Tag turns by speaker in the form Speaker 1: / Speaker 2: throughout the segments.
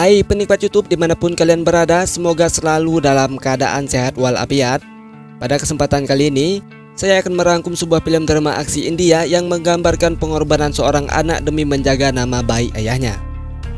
Speaker 1: Hai penikmat YouTube dimanapun kalian berada, semoga selalu dalam keadaan sehat walafiat. Pada kesempatan kali ini, saya akan merangkum sebuah film drama aksi India yang menggambarkan pengorbanan seorang anak demi menjaga nama baik ayahnya.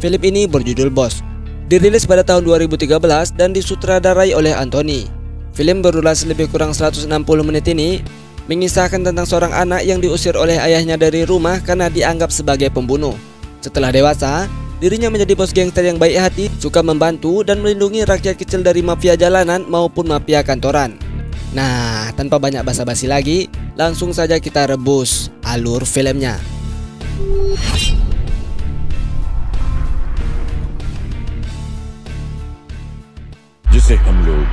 Speaker 1: Film ini berjudul Boss. Dirilis pada tahun 2013 dan disutradarai oleh Anthony. Film berdurasi lebih kurang 160 menit ini mengisahkan tentang seorang anak yang diusir oleh ayahnya dari rumah karena dianggap sebagai pembunuh. Setelah dewasa, dirinya menjadi bos gangster yang baik hati, suka membantu dan melindungi rakyat kecil dari mafia jalanan maupun mafia kantoran. Nah, tanpa banyak basa-basi lagi, langsung saja kita rebus alur filmnya.
Speaker 2: जिसे हम लोग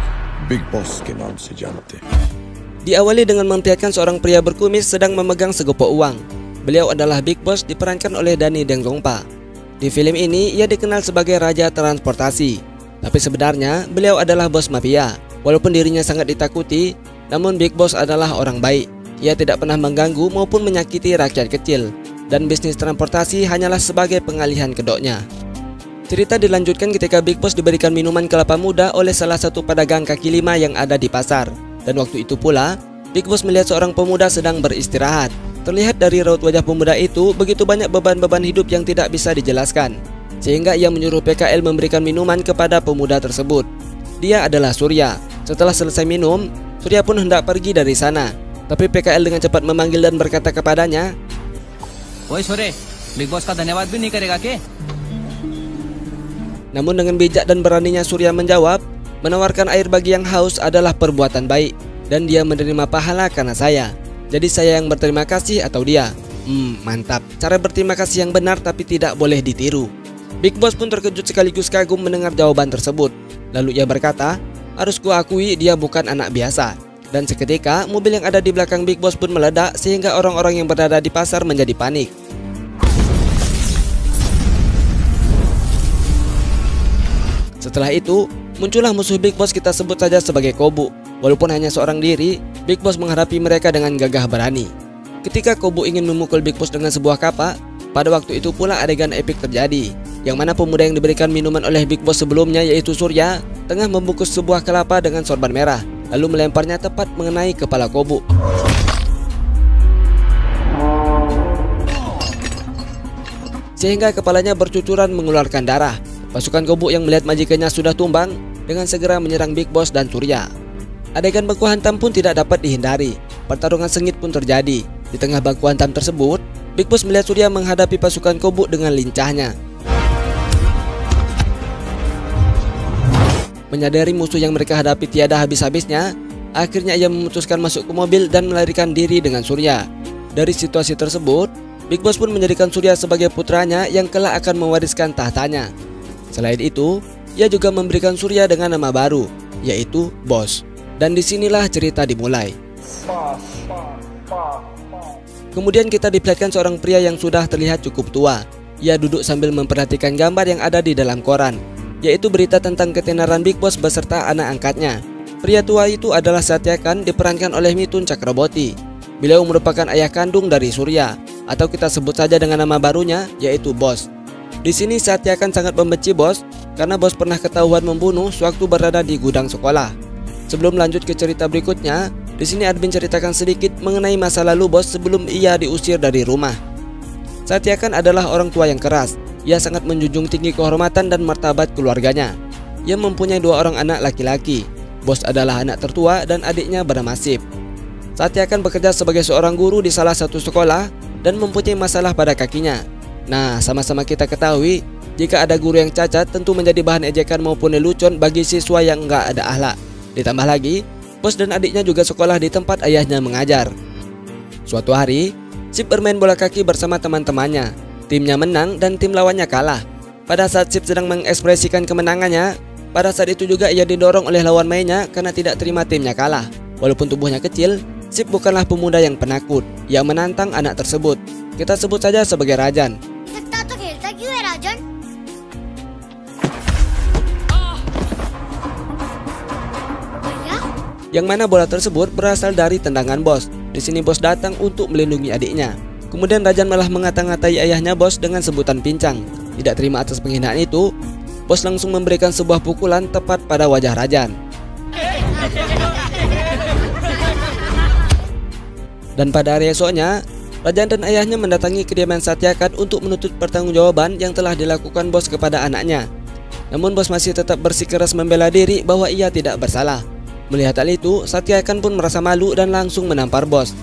Speaker 2: big boss के नाम से जानते हैं.
Speaker 1: Diawali dengan memperlihatkan seorang pria berkumis sedang memegang segopok uang. Beliau adalah Big Boss, diperankan oleh Danny Dengzongpa. Di film ini ia dikenal sebagai raja transportasi, tapi sebenarnya beliau adalah bos mafia. Walaupun dirinya sangat ditakuti, namun Big Boss adalah orang baik. Ia tidak pernah mengganggu maupun menyakiti rakyat kecil, dan bisnis transportasi hanyalah sebagai pengalihan kedoknya. Cerita dilanjutkan ketika Big Boss diberikan minuman kelapa muda oleh salah satu pedagang kaki lima yang ada di pasar. Dan waktu itu pula, Big Boss melihat seorang pemuda sedang beristirahat. Terlihat dari raut wajah pemuda itu begitu banyak beban-beban hidup yang tidak bisa dijelaskan, sehingga ia menyuruh PKL memberikan minuman kepada pemuda tersebut. Dia adalah Surya. Setelah selesai minum, Surya pun hendak pergi dari sana, tapi PKL dengan cepat memanggil dan berkata kepadanya,
Speaker 3: "Woi Sore, Big Boss ka dhanyawad bhi nahi karega ke?"
Speaker 1: Namun dengan bijak dan beraninya Surya menjawab, menawarkan air bagi yang haus adalah perbuatan baik, dan dia menerima pahala karena saya. Jadi saya yang berterima kasih atau dia? Mantap. Cara berterima kasih yang benar tapi tidak boleh ditiru. Big Boss pun terkejut sekaligus kagum mendengar jawaban tersebut. Lalu ia berkata, harus kuakui dia bukan anak biasa. Dan seketika mobil yang ada di belakang Big Boss pun meledak sehingga orang-orang yang berada di pasar menjadi panik. Setelah itu, muncullah musuh Big Boss, kita sebut saja sebagai Kobu. Walaupun hanya seorang diri, Big Boss menghadapi mereka dengan gagah berani. Ketika Kobu ingin memukul Big Boss dengan sebuah kapak, pada waktu itu pula adegan epik terjadi, yang mana pemuda yang diberikan minuman oleh Big Boss sebelumnya, yaitu Surya, tengah membungkus sebuah kelapa dengan sorban merah, lalu melemparnya tepat mengenai kepala Kobu. Sehingga kepalanya bercucuran mengeluarkan darah. Pasukan Kobu yang melihat majikannya sudah tumbang dengan segera menyerang Big Boss dan Surya. Adegan baku hantam pun tidak dapat dihindari. Pertarungan sengit pun terjadi. Di tengah baku hantam tersebut, Big Boss melihat Surya menghadapi pasukan Kobu dengan lincahnya. Menyadari musuh yang mereka hadapi tiada habis-habisnya, akhirnya ia memutuskan masuk ke mobil dan melarikan diri dengan Surya. Dari situasi tersebut, Big Boss pun menjadikan Surya sebagai putranya yang kelak akan mewariskan tahtanya. Selain itu, ia juga memberikan Surya dengan nama baru, yaitu Boss. Dan disinilah cerita dimulai. Kemudian kita diperlihatkan seorang pria yang sudah terlihat cukup tua. Ia duduk sambil memperhatikan gambar yang ada di dalam koran, yaitu berita tentang ketenaran Big Boss beserta anak angkatnya. Pria tua itu adalah Satyakan, diperankan oleh Mithun Chakraborty. Beliau merupakan ayah kandung dari Surya, atau kita sebut saja dengan nama barunya, yaitu Boss. Di sini Satyakan sangat membenci Boss karena Boss pernah ketahuan membunuh sewaktu berada di gudang sekolah. Sebelum lanjut ke cerita berikutnya, di sini admin ceritakan sedikit mengenai masa lalu Boss sebelum ia diusir dari rumah. Satyakan adalah orang tua yang keras. Ia sangat menjunjung tinggi kehormatan dan martabat keluarganya. Ia mempunyai 2 orang anak laki-laki. Boss adalah anak tertua dan adiknya bernama Sip. Satyakan bekerja sebagai seorang guru di salah satu sekolah dan mempunyai masalah pada kakinya. Nah, sama-sama kita ketahui, jika ada guru yang cacat tentu menjadi bahan ejekan maupun lelucon bagi siswa yang enggak ada akhlak. Ditambah lagi, Boss dan adiknya juga sekolah di tempat ayahnya mengajar. Suatu hari, Sip bermain bola kaki bersama teman-temannya. Timnya menang dan tim lawannya kalah. Pada saat Sip sedang mengekspresikan kemenangannya, pada saat itu juga ia didorong oleh lawan mainnya karena tidak terima timnya kalah. Walaupun tubuhnya kecil, Sip bukanlah pemuda yang penakut. Ia menantang anak tersebut. Kita sebut saja sebagai Rajan. Yang mana bola tersebut berasal dari tendangan Boss. Di sini Boss datang untuk melindungi adiknya. Kemudian Rajan malah mengata-ngatai ayahnya Boss dengan sebutan pincang. Tidak terima atas penghinaan itu, bos langsung memberikan sebuah pukulan tepat pada wajah Rajan. Dan pada hari esoknya, Rajan dan ayahnya mendatangi kediaman Satyakan untuk menuntut pertanggungjawaban yang telah dilakukan bos kepada anaknya. Namun bos masih tetap bersikeras membela diri bahwa ia tidak bersalah. Melihat hal itu, Satyakan pun merasa malu dan langsung menampar bos.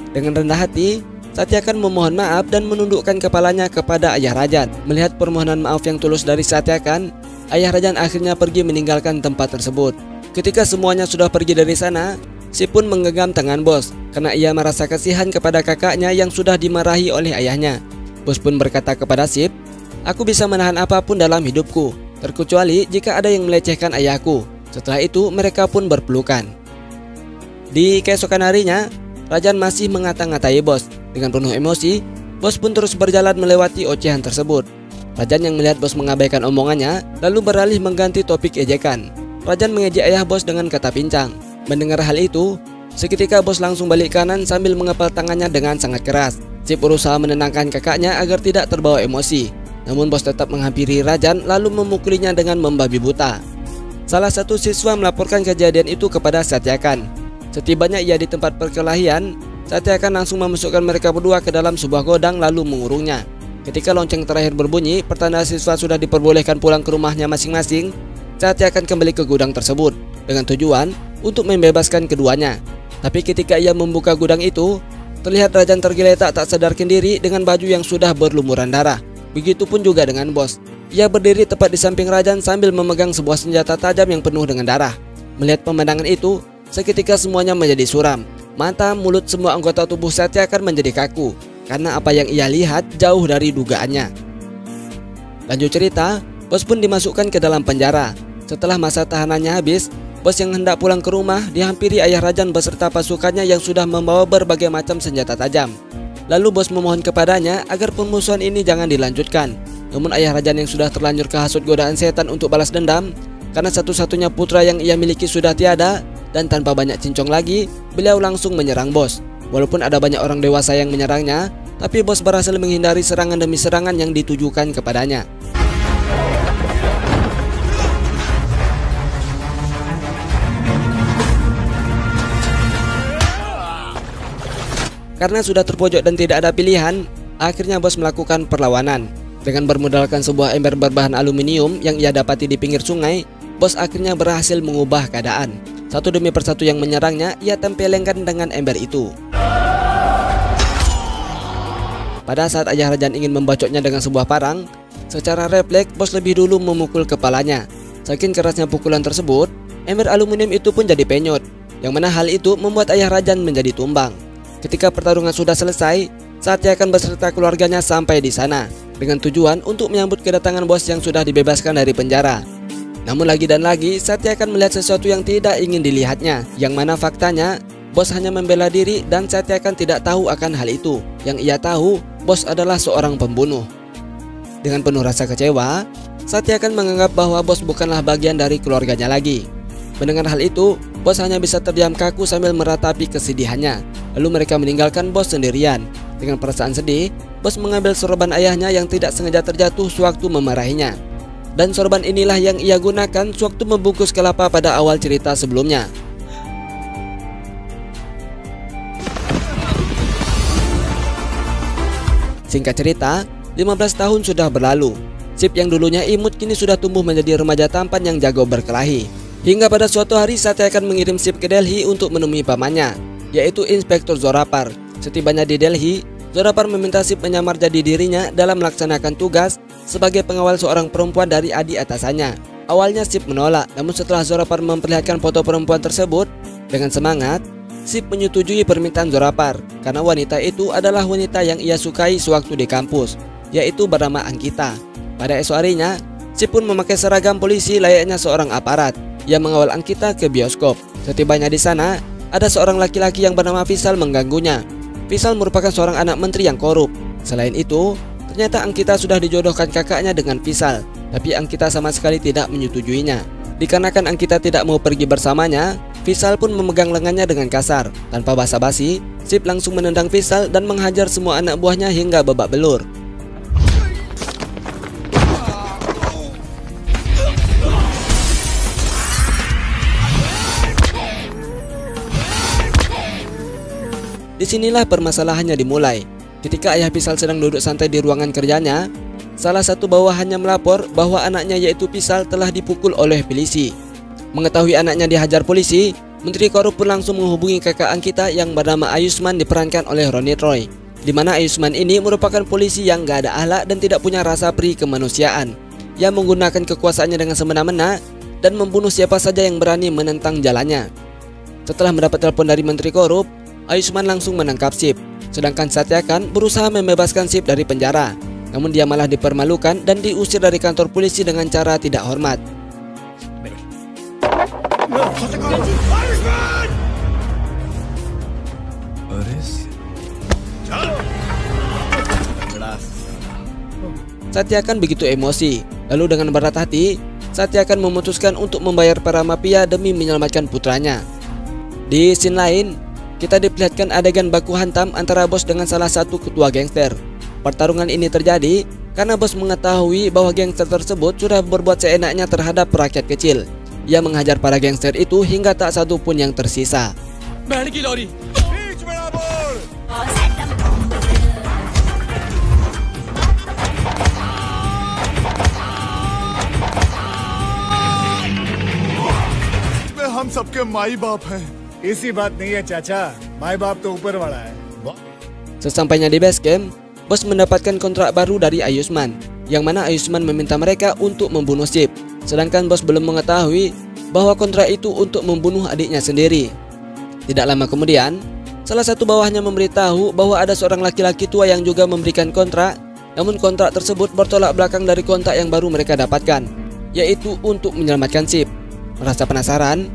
Speaker 1: Dengan rendah hati, Satyakan memohon maaf dan menundukkan kepalanya kepada ayah Rajan. Melihat permohonan maaf yang tulus dari Satyakan, ayah Rajan akhirnya pergi meninggalkan tempat tersebut. Ketika semuanya sudah pergi dari sana, Sip pun menggenggam tangan bos karena ia merasa kasihan kepada kakaknya yang sudah dimarahi oleh ayahnya. Bos pun berkata kepada Sip, "Aku bisa menahan apapun dalam hidupku, terkecuali jika ada yang melecehkan ayahku." Setelah itu mereka pun berpelukan. Di keesokan harinya, Rajan masih ngata-ngatai bos. Dengan penuh emosi, bos pun terus berjalan melewati ocehan tersebut. Rajan yang melihat bos mengabaikan omongannya, lalu beralih mengganti topik ejekan. Rajan mengejek ayah bos dengan kata pincang. Mendengar hal itu, seketika bos langsung balik kanan sambil mengepal tangannya dengan sangat keras. Sip berusaha menenangkan kakaknya agar tidak terbawa emosi. Namun bos tetap menghampiri Rajan lalu memukulinya dengan membabi buta. Salah satu siswa melaporkan kejadian itu kepada Satyakan. Setibanya ia di tempat perkelahian, Satyakan langsung memasukkan mereka berdua ke dalam sebuah godang lalu mengurungnya. Ketika lonceng terakhir berbunyi, pertanda siswa sudah diperbolehkan pulang ke rumahnya masing-masing. Satyakan kembali ke gudang tersebut dengan tujuan untuk membebaskan keduanya. Tapi ketika ia membuka gudang itu, terlihat Rajan tergeletak tak sadarkan diri dengan baju yang sudah berlumuran darah. Begitupun juga dengan bos. Ia berdiri tepat di samping Rajan sambil memegang sebuah senjata tajam yang penuh dengan darah. Melihat pemandangan itu, seketika semuanya menjadi suram. Mata, mulut, semua anggota tubuh Satyakan menjadi kaku karena apa yang ia lihat jauh dari dugaannya. Lanjut cerita, bos pun dimasukkan ke dalam penjara. Setelah masa tahanannya habis, bos yang hendak pulang ke rumah dihampiri ayah Rajan beserta pasukannya yang sudah membawa berbagai macam senjata tajam. Lalu bos memohon kepadanya agar permusuhan ini jangan dilanjutkan. Namun ayah Rajan yang sudah terlanjur kehasut godaan setan untuk balas dendam, karena satu-satunya putra yang ia miliki sudah tiada, dan tanpa banyak cincong lagi, beliau langsung menyerang bos. Walaupun ada banyak orang dewasa yang menyerangnya, tapi bos berhasil menghindari serangan demi serangan yang ditujukan kepadanya. Karena sudah terpojok dan tidak ada pilihan, akhirnya bos melakukan perlawanan. Dengan bermodalkan sebuah ember berbahan aluminium yang ia dapati di pinggir sungai, bos akhirnya berhasil mengubah keadaan. Satu demi persatu yang menyerangnya, ia tempelengkan dengan ember itu. Pada saat ayah Rajan ingin membacoknya dengan sebuah parang, secara refleks bos lebih dulu memukul kepalanya. Saking kerasnya pukulan tersebut, ember aluminium itu pun jadi penyot, yang mana hal itu membuat ayah Rajan menjadi tumbang. Ketika pertarungan sudah selesai, Satyakan beserta keluarganya sampai di sana dengan tujuan untuk menyambut kedatangan bos yang sudah dibebaskan dari penjara. Namun lagi dan lagi, Satyakan melihat sesuatu yang tidak ingin dilihatnya, yang mana faktanya bos hanya membela diri dan Satyakan tidak tahu akan hal itu. Yang ia tahu, bos adalah seorang pembunuh. Dengan penuh rasa kecewa, Satyakan menganggap bahwa bos bukanlah bagian dari keluarganya lagi. Mendengar hal itu, bos hanya bisa terdiam kaku sambil meratapi kesedihannya. Lalu mereka meninggalkan bos sendirian. Dengan perasaan sedih, bos mengambil sorban ayahnya yang tidak sengaja terjatuh sewaktu memarahinya. Dan sorban inilah yang ia gunakan sewaktu membungkus kelapa pada awal cerita sebelumnya. Singkat cerita, 15 tahun sudah berlalu. Sip yang dulunya imut kini sudah tumbuh menjadi remaja tampan yang jago berkelahi. Hingga pada suatu hari Satyakan mengirim Sip ke Delhi untuk menemui pamannya, yaitu Inspektur Zorapar. Setibanya di Delhi, Zorapar meminta Sip menyamar jadi dirinya dalam melaksanakan tugas sebagai pengawal seorang perempuan dari adik atasannya. Awalnya Sip menolak, namun setelah Zorapar memperlihatkan foto perempuan tersebut, dengan semangat, Sip menyetujui permintaan Zorapar karena wanita itu adalah wanita yang ia sukai sewaktu di kampus, yaitu bernama Ankita. Pada esok harinya, Sip pun memakai seragam polisi layaknya seorang aparat. Ia mengawal Ankita ke bioskop. Setibanya di sana, ada seorang laki-laki yang bernama Vishal mengganggunya. Vishal merupakan seorang anak menteri yang korup. Selain itu, ternyata Ankita sudah dijodohkan kakaknya dengan Vishal, tapi Ankita sama sekali tidak menyetujuinya. Dikarenakan Ankita tidak mau pergi bersamanya, Vishal pun memegang lengannya dengan kasar. Tanpa basa-basi, Sip langsung menendang Vishal dan menghajar semua anak buahnya hingga babak belur. Disinilah permasalahannya dimulai. Ketika ayah Pisal sedang duduk santai di ruangan kerjanya, salah satu bawahannya melapor bahwa anaknya yaitu Pisal telah dipukul oleh polisi. Mengetahui anaknya dihajar polisi, Menteri Korup pun langsung menghubungi kakak Ankita yang bernama Ayusman diperankan oleh Ronit Roy, di mana Ayusman ini merupakan polisi yang gak ada akhlak dan tidak punya rasa pri kemanusiaan, yang menggunakan kekuasaannya dengan semena-mena dan membunuh siapa saja yang berani menentang jalannya. Setelah mendapat telepon dari Menteri Korup, Ayusman langsung menangkap Sip, sedangkan Satyakan berusaha membebaskan Sip dari penjara. Namun dia malah dipermalukan dan diusir dari kantor polisi dengan cara tidak hormat. Satyakan begitu emosi, lalu dengan berat hati, Satyakan memutuskan untuk membayar para mafia demi menyelamatkan putranya. Di scene lain, kita diperlihatkan adegan baku hantam antara bos dengan salah satu ketua gangster. Pertarungan ini terjadi karena bos mengetahui bahwa gangster tersebut sudah berbuat seenaknya terhadap rakyat kecil. Ia menghajar para gangster itu hingga tak satu pun yang tersisa.
Speaker 4: हम सबके माई बाप हैं।
Speaker 5: ऐसी बात नहीं है चाचा, माई बाप तो ऊपर वाला है।
Speaker 1: Sesampainya di base camp, bos mendapatkan kontrak baru dari Ayusman, yang mana Ayusman meminta mereka untuk membunuh Sip, sedangkan bos belum mengetahui bahwa kontrak itu untuk membunuh adiknya sendiri. Tidak lama kemudian, salah satu bawahnya memberitahu bahwa ada seorang laki-laki tua yang juga memberikan kontrak, namun kontrak tersebut bertolak belakang dari kontrak yang baru mereka dapatkan, yaitu untuk menyelamatkan Sip. Merasa penasaran,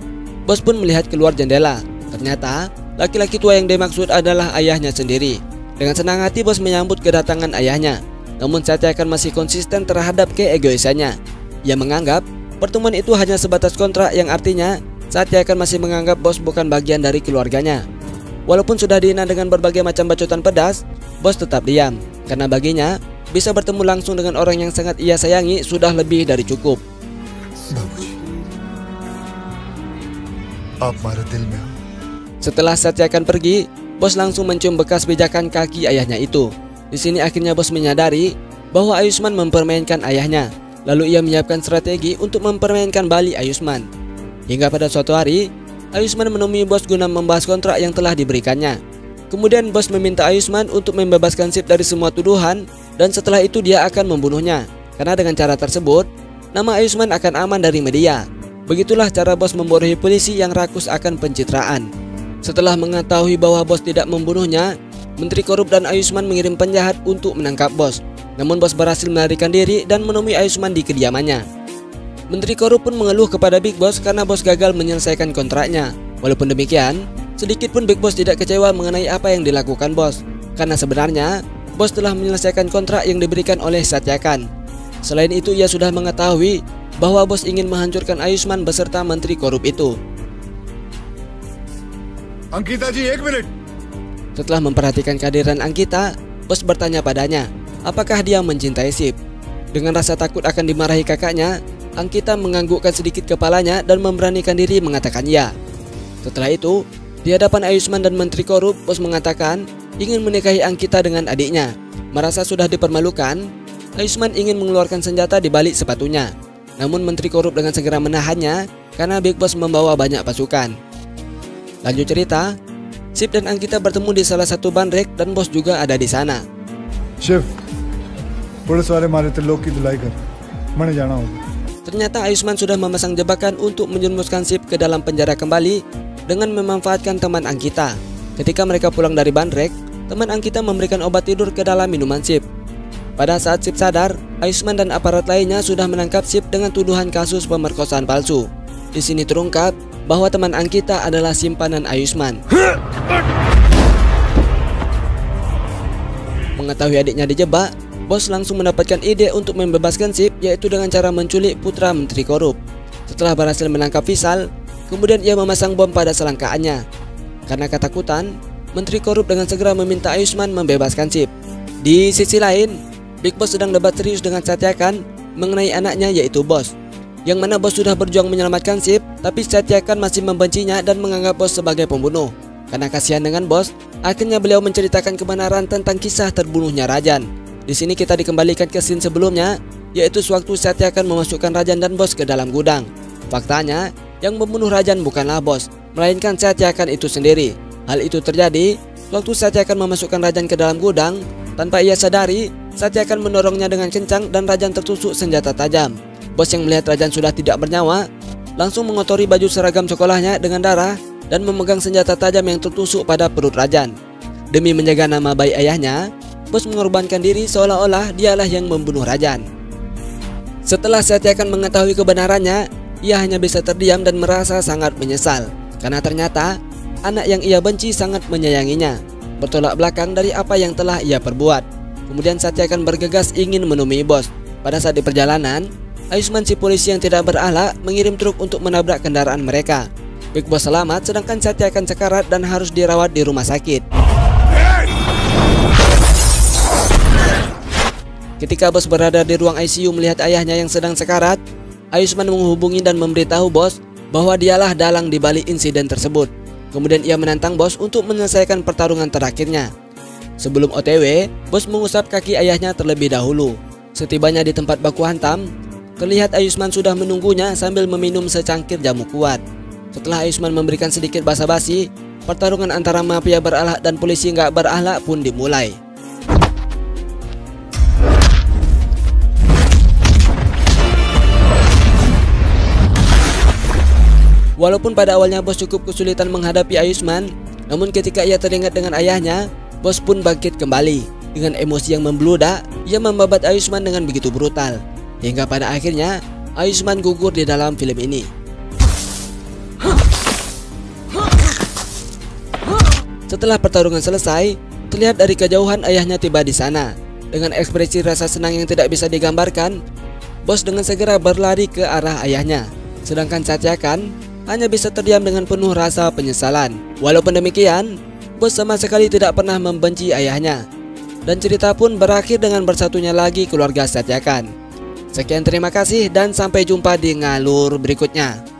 Speaker 1: bos pun melihat keluar jendela. Ternyata laki-laki tua yang dimaksud adalah ayahnya sendiri. Dengan senang hati bos menyambut kedatangan ayahnya. Namun Satyakan masih konsisten terhadap keegoisannya. Ia menganggap pertemuan itu hanya sebatas kontrak, yang artinya Satyakan masih menganggap bos bukan bagian dari keluarganya. Walaupun sudah dihina dengan berbagai macam bacotan pedas, bos tetap diam. Karena baginya, bisa bertemu langsung dengan orang yang sangat ia sayangi sudah lebih dari cukup. Setelah Satyakan pergi, bos langsung mencium bekas pijakan kaki ayahnya itu. Di sini akhirnya bos menyadari bahwa Ayusman mempermainkan ayahnya. Lalu ia menyiapkan strategi untuk mempermainkan Bali Ayusman. Hingga pada suatu hari, Ayusman menemui bos guna membahas kontrak yang telah diberikannya. Kemudian bos meminta Ayusman untuk membebaskan Sip dari semua tuduhan, dan setelah itu dia akan membunuhnya. Karena dengan cara tersebut, nama Ayusman akan aman dari media. Begitulah cara bos membodohi polisi yang rakus akan pencitraan. Setelah mengetahui bahwa bos tidak membunuhnya, Menteri Korup dan Ayusman mengirim penjahat untuk menangkap bos. Namun bos berhasil melarikan diri dan menemui Ayusman di kediamannya. Menteri Korup pun mengeluh kepada Big Boss karena bos gagal menyelesaikan kontraknya. Walaupun demikian, sedikit pun Big Boss tidak kecewa mengenai apa yang dilakukan bos. Karena sebenarnya, bos telah menyelesaikan kontrak yang diberikan oleh Satyakan. Selain itu, ia sudah mengetahui bahwa bos ingin menghancurkan Ayusman beserta Menteri Korup itu.
Speaker 5: Ankita ji, 1 minit.
Speaker 1: Setelah memperhatikan kehadiran Ankita, bos bertanya padanya, apakah dia mencintai Sip. Dengan rasa takut akan dimarahi kakaknya, Ankita menganggukkan sedikit kepalanya dan memberanikan diri mengatakan ya. Setelah itu, di hadapan Ayusman dan Menteri Korup, bos mengatakan ingin menikahi Ankita dengan adiknya. Merasa sudah dipermalukan, Ayusman ingin mengeluarkan senjata di balik sepatunya. Namun Menteri Korup dengan segera menahannya karena Big Boss membawa banyak pasukan. Lanjut cerita, Sip dan Ankita bertemu di salah satu bandrek dan bos juga ada di sana.
Speaker 5: Shiv, police वाले मारे थे लोग की धुलाई कर, मैंने जाना होगा.
Speaker 1: Ternyata Ayusman sudah memasang jebakan untuk menjerumuskan Sip ke dalam penjara kembali dengan memanfaatkan teman Ankita. Ketika mereka pulang dari bandrek, teman Ankita memberikan obat tidur ke dalam minuman Sip. Pada saat Sip sadar, Ayusman dan aparat lainnya sudah menangkap Sip dengan tuduhan kasus pemerkosaan palsu. Di sini terungkap bahwa teman Ankita adalah simpanan Ayusman. Mengetahui adiknya dijebak, bos langsung mendapatkan ide untuk membebaskan Sip, yaitu dengan cara menculik putra Menteri Korup. Setelah berhasil menangkap Visal, kemudian ia memasang bom pada selangkaannya. Karena ketakutan, Menteri Korup dengan segera meminta Ayusman membebaskan Sip. Di sisi lain, Big Boss sedang debat serius dengan Satyakan mengenai anaknya yaitu Bos, yang mana Bos sudah berjuang menyelamatkan Sip, tapi Satyakan masih membencinya dan menganggap Bos sebagai pembunuh. Karena kasihan dengan Bos, Akhirnya beliau menceritakan kebenaran tentang kisah terbunuhnya Rajan. Di sini kita dikembalikan ke scene sebelumnya, yaitu sewaktu Satyakan memasukkan Rajan dan Bos ke dalam gudang. Faktanya, yang membunuh Rajan bukanlah Bos, melainkan Satyakan itu sendiri. Hal itu terjadi waktu Satyakan memasukkan Rajan ke dalam gudang. Tanpa ia sadari, Satyakan mendorongnya dengan kencang dan Rajan tertusuk senjata tajam. Bos yang melihat Rajan sudah tidak bernyawa langsung mengotori baju seragam sekolahnya dengan darah dan memegang senjata tajam yang tertusuk pada perut Rajan. Demi menjaga nama baik ayahnya, Bos mengorbankan diri seolah-olah dialah yang membunuh Rajan. Setelah Satyakan mengetahui kebenarannya, ia hanya bisa terdiam dan merasa sangat menyesal karena ternyata anak yang ia benci sangat menyayanginya, bertolak belakang dari apa yang telah ia perbuat. Kemudian Satyakan bergegas ingin menemui Bos. Pada saat di perjalanan, Ayusman si polisi yang tidak berakhlak mengirim truk untuk menabrak kendaraan mereka. Big Boss selamat sedangkan Satyakan sekarat dan harus dirawat di rumah sakit. Ketika Bos berada di ruang ICU melihat ayahnya yang sedang sekarat, Ayusman menghubungi dan memberitahu Bos bahwa dialah dalang di balik insiden tersebut. Kemudian ia menantang Bos untuk menyelesaikan pertarungan terakhirnya. Sebelum OTW, Bos mengusap kaki ayahnya terlebih dahulu. Setibanya di tempat baku hantam, terlihat Ayusman sudah menunggunya sambil meminum secangkir jamu kuat. Setelah Ayusman memberikan sedikit basa-basi, pertarungan antara mafia berakhlak dan polisi nggak berakhlak pun dimulai. Walaupun pada awalnya Bos cukup kesulitan menghadapi Ayusman, namun ketika ia teringat dengan ayahnya, Bos pun bangkit kembali. Dengan emosi yang membludak, ia membabat Ayusman dengan begitu brutal. Hingga pada akhirnya, Ayusman gugur di dalam film ini. Setelah pertarungan selesai, terlihat dari kejauhan ayahnya tiba di sana. Dengan ekspresi rasa senang yang tidak bisa digambarkan, Bos dengan segera berlari ke arah ayahnya. Sedangkan Satyakan hanya bisa terdiam dengan penuh rasa penyesalan. Walaupun demikian, Bos sama sekali tidak pernah membenci ayahnya. Dan cerita pun berakhir dengan bersatunya lagi keluarga Satyakan. Sekian, terima kasih dan sampai jumpa di ngalur berikutnya.